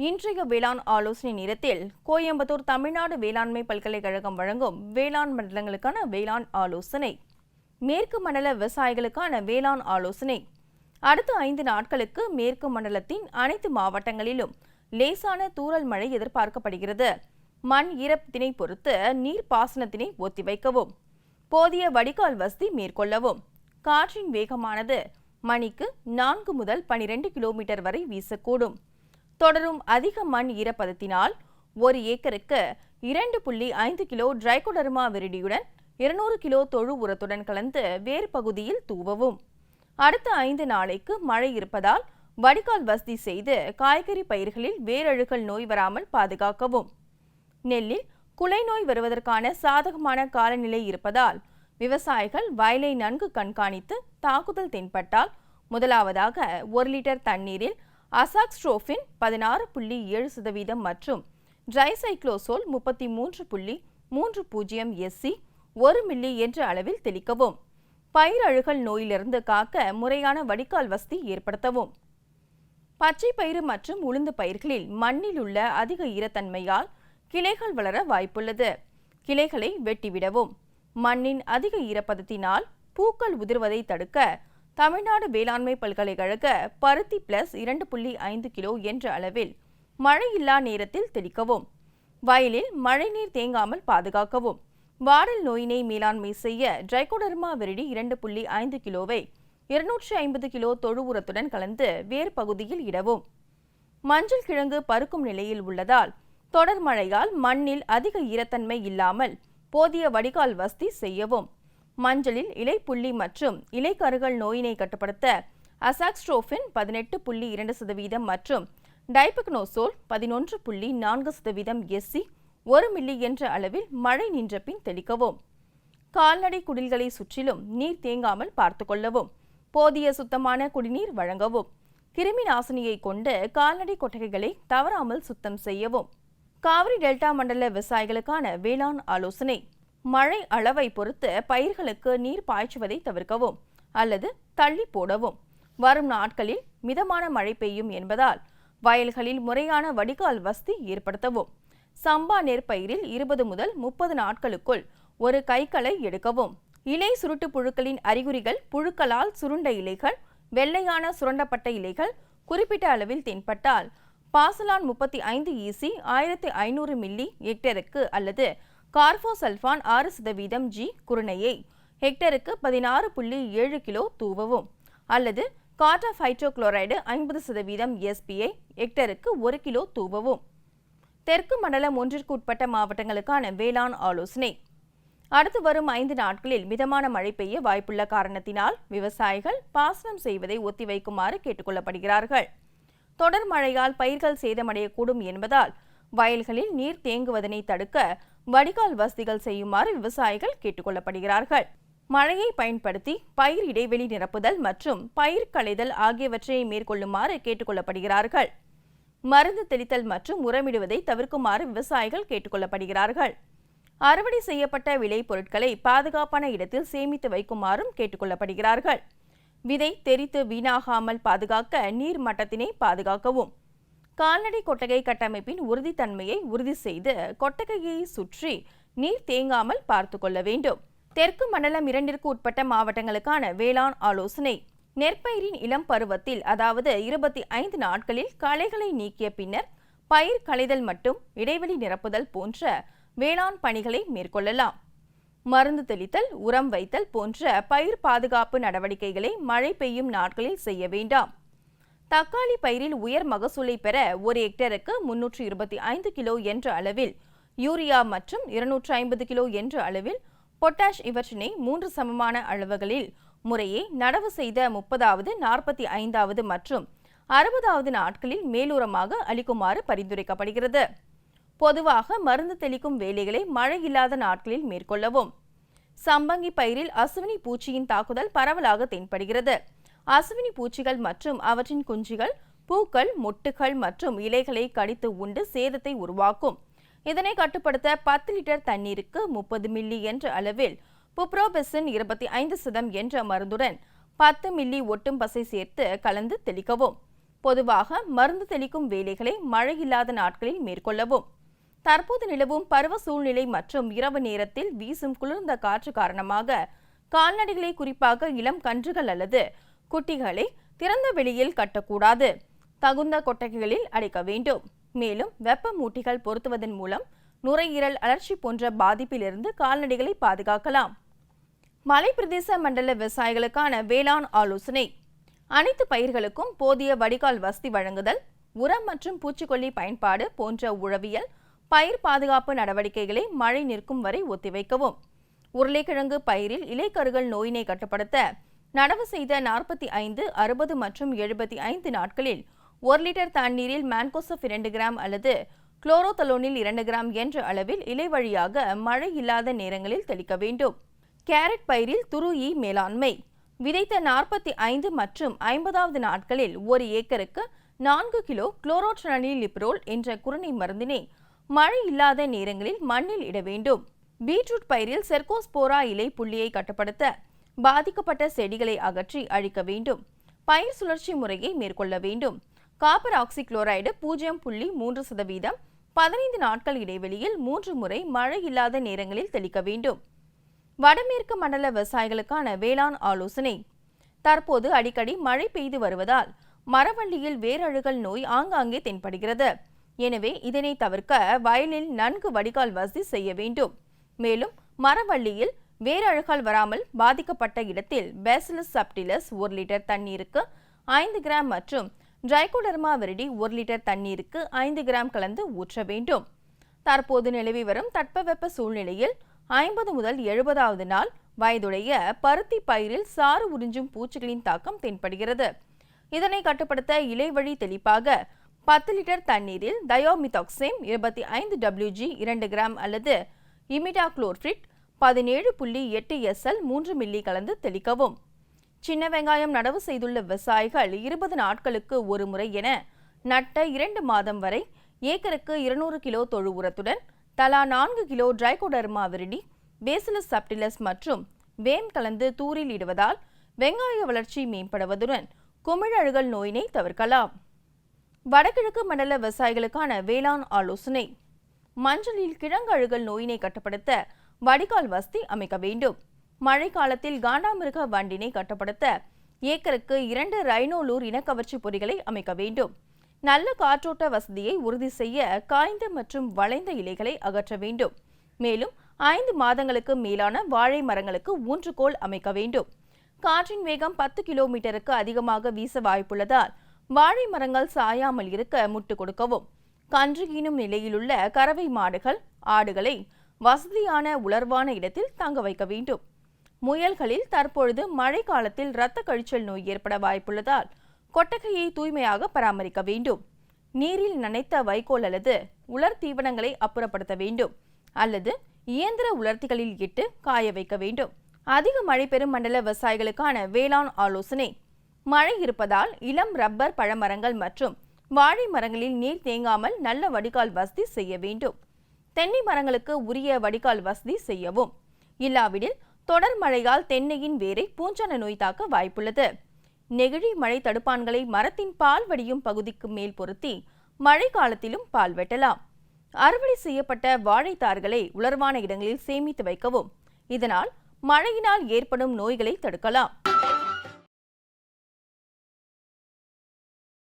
இன்றைய வேளாண் ஆலோசனை நேரத்தில் கோயம்புத்தூர் தமிழ்நாடு வேளாண்மை பல்கலைக்கழகம் வழங்கும் வேளாண் மண்டலங்களுக்கான வேளாண் ஆலோசனை, மேற்கு மண்டல விவசாயிகளுக்கான வேளாண் ஆலோசனை. அடுத்த 5 நாட்களுக்கு மேற்கு மண்டலத்தின் அனைத்து மாவட்டங்களிலும் லேசான தூறல் மழை எதிர்பார்க்கப்படுகிறது. மண் ஈரப்பதத்தினை பொறுத்து நீர் பாசனத்தினை ஒத்திவைக்கவும், போதிய வடிகால் வசதி மேற்கொள்ளவும். காற்றின் வேகமானது மணிக்கு 4 முதல் 12 கிலோமீட்டர் வரை வீசக்கூடும். தொடரும் அதிக மண் ஈரப்பதத்தினால் ஒரு ஏக்கருக்கு 2.5 கிலோ ட்ரைகோடர்மா விரிடியுடன் 200 கிலோ தொழு உரத்துடன் கலந்து வேறு பகுதியில் தூவவும். அடுத்த 5 நாளைக்கு மழை இருப்பதால் வடிகால் வசதி செய்து காய்கறி பயிர்களில் வேரழுகல் நோய் வராமல் பாதுகாக்கவும். நெல்லில் குலை நோய் வருவதற்கான சாதகமான காலநிலை இருப்பதால் விவசாயிகள் வயலை நன்கு கண்காணித்து தாக்குதல் தென்பட்டால் முதலாவதாக 1 லிட்டர் தண்ணீரில் அசாக்ஸ்ட்ரோபின் 16.7% மற்றும் ட்ரைசைக்ளோசோல் 33.30 SC 1 மில்லி என்ற அளவில் தெளிக்கவும். பயிர் அழுகல் நோயிலிருந்து காக்க முறையான வடிகால் வசதி ஏற்படுத்தவும். பச்சை பயிறு மற்றும் உளுந்து பயிர்களில் மண்ணில் உள்ள அதிக ஈரத்தன்மையால் கிளைகள் வளர வாய்ப்புள்ளது. கிளைகளை வெட்டிவிடவும். மண்ணின் அதிக ஈரப்பதத்தினால் பூக்கள் உதிர்வதை தடுக்க தமிழ்நாடு வேளாண்மை பல்கலைக்கழக பருத்தி பிளஸ் 2.5 கிலோ என்ற அளவில் மழையில்லா நேரத்தில் தெளிக்கவும். வயலில் மழைநீர் தேங்காமல் பாதுகாக்கவும். வாடல் நோயினை மேலாண்மை செய்ய ட்ரைகோடர்மா விரிடி 2.5 கிலோவை 250 கிலோ தொழு உரத்துடன் கலந்து வேறு பகுதியில் இடவும். மஞ்சள் கிழங்கு பருக்கும் நிலையில் உள்ளதால் தொடர் மழையால் மண்ணில் அதிக ஈரத்தன்மை இல்லாமல் போதிய வடிகால் வசதி செய்யவும். மஞ்சளில் இலைப்புள்ளி மற்றும் இலைக்கருகல் நோயினை கட்டுப்படுத்த அசாக்ஸ்ட்ரோபின் 18.2% மற்றும் டைபக்னோசோல் 11.4% SC 1 மில்லி என்ற அளவில் மழை நின்ற பின் தெளிக்கவும். கால்நடை குடில்களை சுற்றிலும் நீர் தேங்காமல் பார்த்துக்கொள்ளவும். போதிய சுத்தமான குடிநீர் வழங்கவும். கிருமி நாசினியை கொண்டு கால்நடை கொட்டகைகளை தவறாமல் சுத்தம் செய்யவும். காவிரி டெல்டா மண்டல விவசாயிகளுக்கான வேளாண் ஆலோசனை, மழை அளவை பொறுத்து பயிர்களுக்கு நீர் பாய்ச்சுவதை தவிர்க்கவும் அல்லது தள்ளி போடவும். வரும் நாட்களில் மிதமான மழை பெய்யும் என்பதால் வயல்களில் முறையான வடிகால் வசதி ஏற்படுத்தவும். சம்பா நெற்பயிரில் 20 முதல் 30 நாட்களுக்குள் ஒரு கைகளை எடுக்கவும். இலை சுருட்டு புழுக்களின் அறிகுறிகள் புழுக்களால் சுருண்ட இலைகள், வெள்ளையான சுரண்டப்பட்ட இலைகள் குறிப்பிட்ட அளவில் தென்பட்டால் பாசலான் 35 EC 1500 மில்லி ஹெக்டருக்கு அல்லது கார்போசல்ஃபான் 6% G குருணையை ஹெக்டருக்கு 16.7 கிலோ தூவவும் அல்லது கார்டாப் ஹைட்ரோகுளோரைடு 50% SPயை ஹெக்டருக்கு 1 கிலோ தூவவும். தெற்கு மண்டலம் 1ற்கு உட்பட்ட மாவட்டங்களுக்கான வேளாண் ஆலோசனை. அடுத்து வரும் 5 நாட்களில் மிதமான மழை பெய்ய வாய்ப்புள்ள காரணத்தினால் விவசாயிகள் பாசனம் செய்வதை ஒத்திவைக்குமாறு கேட்டுக்கொள்ளப்படுகிறார்கள். தொடர் மழையால் பயிர்கள் சேதமடையக்கூடும் என்பதால் வயல்களில் நீர் தேங்குவதனை தடுக்க வடிகால் வசதிகள் செய்யுமாறு விவசாயிகள் கேட்டுக்கொள்ளப்படுகிறார்கள். மழையை பயன்படுத்தி பயிர் இடைவெளி நிரப்புதல் மற்றும் பயிர் களைதல் ஆகியவற்றை மேற்கொள்ளுமாறு கேட்டுக்கொள்ளப்படுகிறார்கள். மருந்து தெளித்தல் மற்றும் உரமிடுவதை தவிர்க்குமாறு விவசாயிகள் கேட்டுக்கொள்ளப்படுகிறார்கள். அறுவடை செய்யப்பட்ட விளை பொருட்களை பாதுகாப்பான இடத்தில் சேமித்து வைக்குமாறும் கேட்டுக்கொள்ளப்படுகிறார்கள். விதை தெரித்து வீணாகாமல் பாதுகாக்க நீர் மட்டத்தினை பாதுகாக்கவும். கால்நடை கொட்டகை கட்டமைப்பின் உறுதித்தன்மையை உறுதி செய்து கொட்டகையை சுற்றி நீர் தேங்காமல் பார்த்து கொள்ள வேண்டும். தெற்கு மண்டலம் 2ற்கு உட்பட்ட மாவட்டங்களுக்கான வேளாண் ஆலோசனை. நெற்பயிரின் இளம் பருவத்தில் அதாவது 25 நாட்களில் களைகளை நீக்கிய பின்னர் பயிர் களைதல் மற்றும் இடைவெளி நிரப்புதல் போன்ற வேளாண் பணிகளை மேற்கொள்ளலாம். மருந்து தெளித்தல், உரம் வைத்தல் போன்ற பயிர் பாதுகாப்பு நடவடிக்கைகளை மழை பெய்யும் நாட்களில் செய்ய வேண்டாம். தக்காளி பயிரில் உயர் மகசூலை பெற ஒரு ஹெக்டருக்கு 325 கிலோ என்ற அளவில் யூரியா மற்றும் 250 கிலோ என்ற அளவில் பொட்டாஷ் இவற்றினை 3 சமமான அளவுகளில் முறையே நடவு செய்த 30வது, 45வது மற்றும் 60வது நாட்களில் மேலுரமாக அளிக்குமாறு பரிந்துரைக்கப்படுகிறது. பொதுவாக மருந்து தெளிக்கும் வேலைகளை மழை இல்லாத நாட்களில் மேற்கொள்ளவும். சம்பங்கி பயிரில் அசுவினி பூச்சியின் தாக்குதல் பரவலாக தென்படுகிறது. அசுவினி பூச்சிகள் மற்றும் அவற்றின் குஞ்சுகள் பூக்கள், மொட்டுகள் மற்றும் இலைகளை கடித்து உண்டு சேதத்தை உருவாக்கும். இதனை கட்டுப்படுத்த 10 லிட்டர் தண்ணீருக்கு 30 மில்லி என்ற அளவில் புப்ரோபெசின் 25% என்ற மருந்துடன் 10 மில்லி ஒட்டும் பசை சேர்த்து கலந்து தெளிக்கவும். பொதுவாக மருந்து தெளிக்கும் வேலைகளை மழை இல்லாத நாட்களில் மேற்கொள்ளவும். தற்போது நிலவும் பருவ சூழ்நிலை மற்றும் இரவு நேரத்தில் வீசும் குளிர்ந்த காற்று காரணமாக கால்நடைகளை, குறிப்பாக இளம் கன்றுகள் அல்லது குட்டிகளை திறந்த வெளியில் கட்டக்கூடாது. தகுந்த கொட்டகைகளில் அடைக்க வேண்டும். மேலும் வெப்பமூட்டிகள் பொருத்துவதன் மூலம் நுரையீரல் அழற்சி போன்ற பாதிப்பிலிருந்து கால்நடைகளை பாதுகாக்கலாம். மலைப்பிரதேச மண்டல விவசாயிகளுக்கான வேளாண் ஆலோசனை. அனைத்து பயிர்களுக்கும் போதிய வடிகால் வசதி வழங்குதல், உரம் மற்றும் பூச்சிக்கொல்லி பயன்பாடு போன்ற உழவியல், பயிர் பாதுகாப்பு நடவடிக்கைகளை மழை நிற்கும் வரை ஒத்திவைக்கவும். உருளைக்கிழங்கு பயிரில் இலைக்கருகள் நோயினை கட்டுப்படுத்த நடவு செய்த 45, 60 மற்றும் 75 நாட்களில் 1 லிட்டர் தண்ணீரில் மான்கோசப் 2 கிராம் அல்லது குளோரோதலோனில் 2 கிராம் என்ற அளவில் இலை வழியாக மழை இல்லாத நேரங்களில் தெளிக்க வேண்டும். கேரட் பயிரில் துரு-ஈ மேலாண்மை. விதைத்த 45 மற்றும் 50வது நாட்களில் 1 ஏக்கருக்கு 4 கிலோ குளோரோட்ரனிலிப்ரோல் என்ற குருணை மருந்தினை மழை இல்லாத நேரங்களில் மண்ணில் இட வேண்டும். பீட்ரூட் பயிரில் செர்கோஸ்போரா இலை புள்ளியை கட்டுப்படுத்த பாதிக்கப்பட்ட செடிகளை அகற்றி அழிக்க வேண்டும். பயிர் சுழற்சி முறையை மேற்கொள்ள வேண்டும். காப்பர் ஆக்சி குளோரைடு 0.3% 15 நாட்கள் இடைவெளியில் 3 முறை மழை இல்லாத நேரங்களில் தெளிக்க வேண்டும். வடமேற்கு மண்டல விவசாயிகளுக்கான வேளாண் ஆலோசனை. தற்போது அடிக்கடி மழை பெய்து வருவதால் மரவள்ளியில் வேரழுகல் நோய் ஆங்காங்கே தென்படுகிறது. எனவே இதனை தவிர்க்க வயலில் நன்கு வடிகால் வசதி செய்ய வேண்டும். மேலும் மரவள்ளியில் வேரழுகல் வராமல் பாதிக்கப்பட்ட இடத்தில் பேசிலஸ் சப்டிலஸ் 1 லிட்டர் தண்ணீருக்கு 5 கிராம் மற்றும் ட்ரைகோடர்மா விரிடி 1 லிட்டர் தண்ணீருக்கு 5 கிராம் கலந்து ஊற்ற வேண்டும். தற்போது நிலவி வரும் தட்பவெப்ப சூழ்நிலையில் 50 முதல் 70வது நாள் வயதுடைய பருத்தி பயிரில் சாறு உறிஞ்சும் பூச்சிகளின் தாக்கம் தென்படுகிறது. இதனை கட்டுப்படுத்த இலைவழி தெளிப்பாக 10 லிட்டர் தண்ணீரில் தயோமிதாக்சேம் 25 WG 2 கிராம் அல்லது இமிடாக்ளோர்பிரிட் 17.8 SL 3 மில்லி கலந்து தெளிக்கவும். சின்ன வெங்காயம் நடவு செய்துள்ள விவசாயிகள் 20 நாட்களுக்கு ஒரு முறை என நட்ட 2 மாதம் வரை ஏக்கருக்கு 200 கிலோ தொழு உரத்துடன் தலா 4 kilo trichoderma viride, bacillus subtilis மற்றும் வேம் கலந்து தூரில் இடுவதால் வெங்காய வளர்ச்சி மேம்படுவதுடன் குமிழழுகல் நோயினை தவிர்க்கலாம். வடகிழக்கு மண்டல விவசாயிகளுக்கான வேளாண் ஆலோசனை. மஞ்சளில் கிழங்கு அழுகல் நோயினை கட்டுப்படுத்த வடிகால் வசதி அமைக்க வேண்டும். மழை காலத்தில் காண்டாமிருக வண்டினை கட்டுப்படுத்த ஏக்கருக்கு 2 ரைனோலூர் இனக்கவர்ச்சி பொறிகளை அமைக்க வேண்டும். நல்ல காற்றோட்ட வசதியை உறுதி செய்ய காய்ந்த மற்றும் வளைந்த இலைகளை அகற்ற வேண்டும். மேலும் 5 மாதங்களுக்கு மேலான வாழை மரங்களுக்கு ஊன்றுகோல் அமைக்க வேண்டும். காற்றின் வேகம் 10 கிலோமீட்டருக்கு அதிகமாக வீச வாய்ப்புள்ளதால் வாழை மரங்கள் சாயாமல் இருக்க முட்டு கொடுக்கவும். கன்று ஈனும் நிலையிலுள்ள கறவை மாடுகள், ஆடுகளை வசதியான உலர்வான இடத்தில் தங்க வைக்க வேண்டும். முயல்களில் தற்பொழுது மழை காலத்தில் இரத்த கழிச்சல் நோய் ஏற்பட வாய்ப்புள்ளதால் கொட்டகையை தூய்மையாக பராமரிக்க வேண்டும். நீரில் நனைத்த வைக்கோல் அல்லது உலர் தீவனங்களை அப்புறப்படுத்த வேண்டும் அல்லது இயந்திர உலர்த்திகளில் இட்டு காய வைக்க வேண்டும். அதிக மழை பெறும் மண்டல விவசாயிகளுக்கான வேளாண் ஆலோசனை. மழை இருப்பதால் இளம் ரப்பர் பழமரங்கள் மற்றும் வாழை மரங்களில் நீர் தேங்காமல் நல்ல வடிகால் வசதி செய்ய வேண்டும். தென்னை மரங்களுக்கு உரிய வடிகால் வசதி செய்யவும். இல்லாவிடில் தொடர் மழையால் தென்னையின் வேரை பூஞ்சான நோய் தாக்க வாய்ப்புள்ளது. நெகிழி மழை தடுப்பான்களை மரத்தின் பால் வடியும் பகுதிக்கு மேல் பொருத்தி மழை காலத்திலும் பால் வெட்டலாம். அறுவடை செய்யப்பட்ட வாழைத்தார்களை உலர்வான இடங்களில் சேமித்து வைக்கவும். இதனால் மழையினால் ஏற்படும் நோய்களை தடுக்கலாம்.